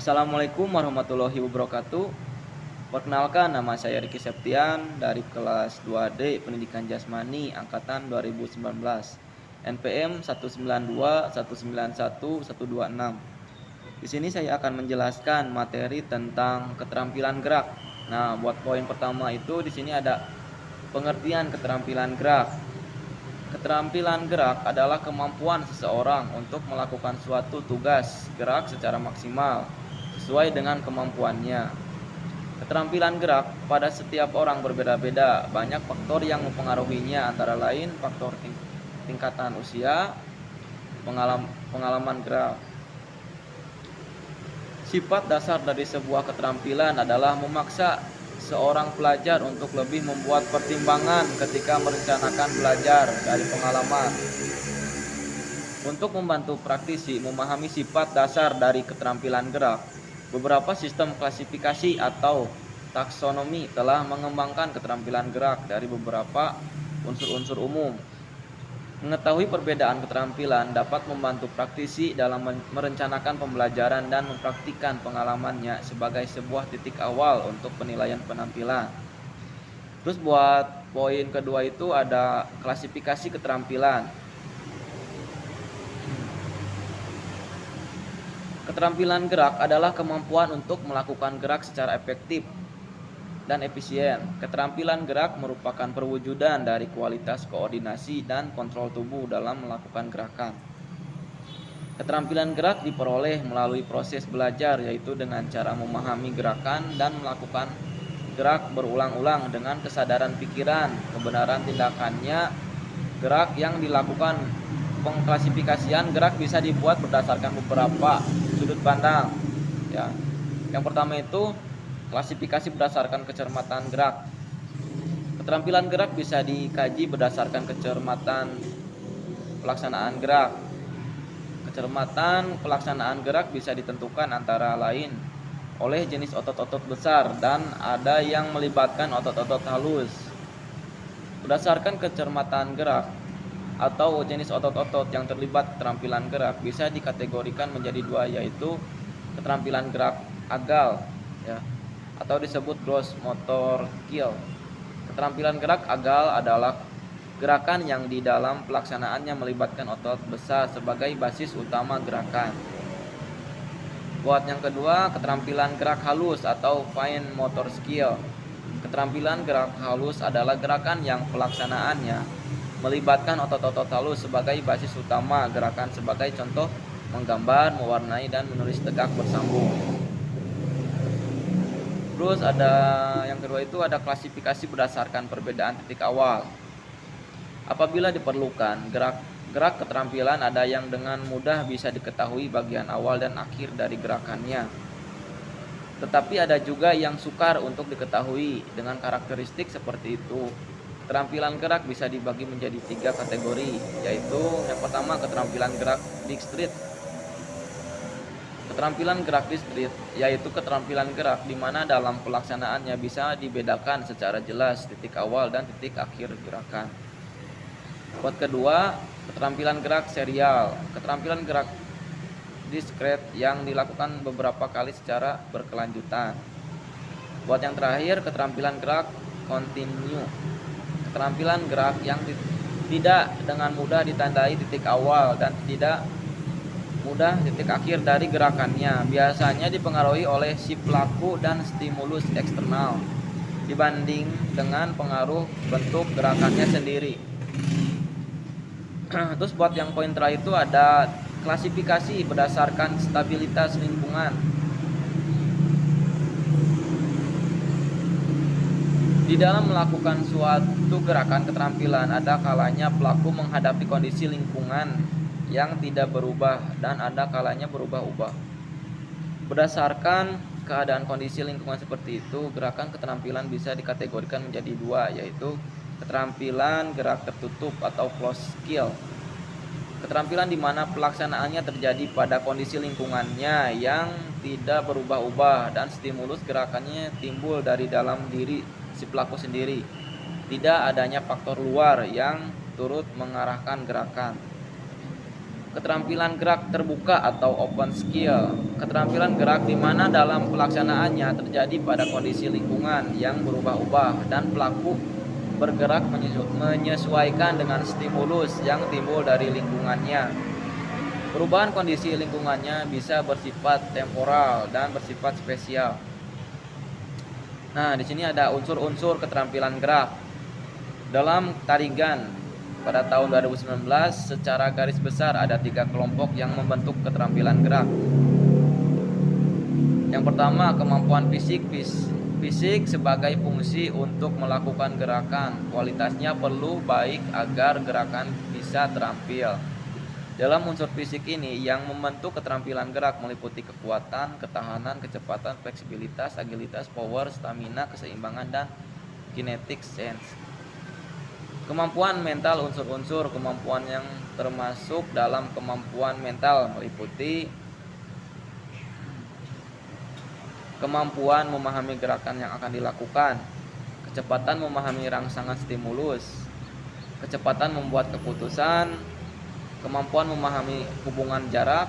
Assalamualaikum warahmatullahi wabarakatuh. Perkenalkan, nama saya Riki Septian dari kelas 2D Pendidikan Jasmani angkatan 2019. NPM 192191126. Di sini saya akan menjelaskan materi tentang keterampilan gerak. Nah, buat poin pertama itu di sini ada pengertian keterampilan gerak. Keterampilan gerak adalah kemampuan seseorang untuk melakukan suatu tugas gerak secara maksimal sesuai dengan kemampuannya. Keterampilan gerak pada setiap orang berbeda-beda. Banyak faktor yang mempengaruhinya, antara lain faktor tingkatan usia, pengalaman gerak. Sifat dasar dari sebuah keterampilan adalah memaksa seorang pelajar untuk lebih membuat pertimbangan ketika merencanakan belajar dari pengalaman. Untuk membantu praktisi memahami sifat dasar dari keterampilan gerak, beberapa sistem klasifikasi atau taksonomi telah mengembangkan keterampilan gerak dari beberapa unsur-unsur umum. Mengetahui perbedaan keterampilan dapat membantu praktisi dalam merencanakan pembelajaran dan mempraktikkan pengalamannya sebagai sebuah titik awal untuk penilaian penampilan. Terus buat poin kedua itu ada klasifikasi keterampilan. Keterampilan gerak adalah kemampuan untuk melakukan gerak secara efektif dan efisien. Keterampilan gerak merupakan perwujudan dari kualitas koordinasi dan kontrol tubuh dalam melakukan gerakan. Keterampilan gerak diperoleh melalui proses belajar, yaitu dengan cara memahami gerakan dan melakukan gerak berulang-ulang dengan kesadaran pikiran, kebenaran tindakannya. Gerak yang dilakukan, pengklasifikasian gerak bisa dibuat berdasarkan beberapa sudut pandang. Ya. Yang pertama itu klasifikasi berdasarkan kecermatan gerak. Keterampilan gerak bisa dikaji berdasarkan kecermatan pelaksanaan gerak. Kecermatan pelaksanaan gerak bisa ditentukan antara lain oleh jenis otot-otot besar dan ada yang melibatkan otot-otot halus. Berdasarkan kecermatan gerak atau jenis otot-otot yang terlibat keterampilan gerak bisa dikategorikan menjadi dua, yaitu keterampilan gerak agal, ya, atau disebut gross motor skill. Keterampilan gerak agal adalah gerakan yang di dalam pelaksanaannya melibatkan otot besar sebagai basis utama gerakan. Buat yang kedua, keterampilan gerak halus atau fine motor skill. Keterampilan gerak halus adalah gerakan yang pelaksanaannya melibatkan otot-otot halus sebagai basis utama gerakan, sebagai contoh menggambar, mewarnai, dan menulis tegak bersambung. Terus ada yang kedua itu ada klasifikasi berdasarkan perbedaan titik awal. Apabila diperlukan, gerak keterampilan ada yang dengan mudah bisa diketahui bagian awal dan akhir dari gerakannya. Tetapi ada juga yang sukar untuk diketahui dengan karakteristik seperti itu. Keterampilan gerak bisa dibagi menjadi 3 kategori, yaitu yang pertama keterampilan gerak discrete. Keterampilan gerak discrete yaitu keterampilan gerak di mana dalam pelaksanaannya bisa dibedakan secara jelas titik awal dan titik akhir gerakan. Buat kedua, keterampilan gerak serial. Keterampilan gerak discrete yang dilakukan beberapa kali secara berkelanjutan. Buat yang terakhir, keterampilan gerak continue. Keterampilan gerak yang tidak dengan mudah ditandai titik awal dan tidak mudah titik akhir dari gerakannya, biasanya dipengaruhi oleh si pelaku dan stimulus eksternal dibanding dengan pengaruh bentuk gerakannya sendiri. Terus buat yang poin terakhir itu ada klasifikasi berdasarkan stabilitas lingkungan. Di dalam melakukan suatu gerakan keterampilan, ada kalanya pelaku menghadapi kondisi lingkungan yang tidak berubah dan ada kalanya berubah-ubah. Berdasarkan keadaan kondisi lingkungan seperti itu, gerakan keterampilan bisa dikategorikan menjadi dua, yaitu keterampilan gerak tertutup atau closed skill. Keterampilan di mana pelaksanaannya terjadi pada kondisi lingkungannya yang tidak berubah-ubah dan stimulus gerakannya timbul dari dalam diri si pelaku sendiri. Tidak adanya faktor luar yang turut mengarahkan gerakan. Keterampilan gerak terbuka atau open skill. Keterampilan gerak di mana dalam pelaksanaannya terjadi pada kondisi lingkungan yang berubah-ubah dan pelaku bergerak menyesuaikan dengan stimulus yang timbul dari lingkungannya. Perubahan kondisi lingkungannya bisa bersifat temporal dan bersifat spesial. Nah, di sini ada unsur-unsur keterampilan gerak. Dalam Tarigan pada tahun 2019, secara garis besar ada 3 kelompok yang membentuk keterampilan gerak. Yang pertama, kemampuan fisik. Fisik sebagai fungsi untuk melakukan gerakan. Kualitasnya perlu baik agar gerakan bisa terampil. Dalam unsur fisik ini, yang membentuk keterampilan gerak meliputi kekuatan, ketahanan, kecepatan, fleksibilitas, agilitas, power, stamina, keseimbangan, dan kinetic sense. Kemampuan mental. Unsur-unsur kemampuan yang termasuk dalam kemampuan mental meliputi kemampuan memahami gerakan yang akan dilakukan, kecepatan memahami rangsangan stimulus, kecepatan membuat keputusan, kemampuan memahami hubungan jarak,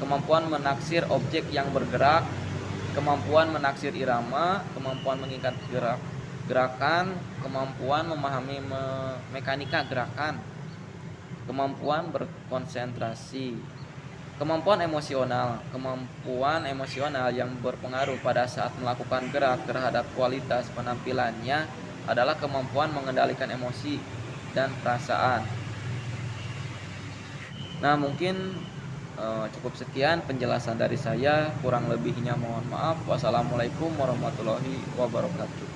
kemampuan menaksir objek yang bergerak, kemampuan menaksir irama, kemampuan mengikat gerakan, kemampuan memahami mekanika gerakan, kemampuan berkonsentrasi. Kemampuan emosional. Kemampuan emosional yang berpengaruh pada saat melakukan gerak terhadap kualitas penampilannya adalah kemampuan mengendalikan emosi dan perasaan. Nah, mungkin cukup sekian penjelasan dari saya, kurang lebihnya mohon maaf. Wassalamualaikum warahmatullahi wabarakatuh.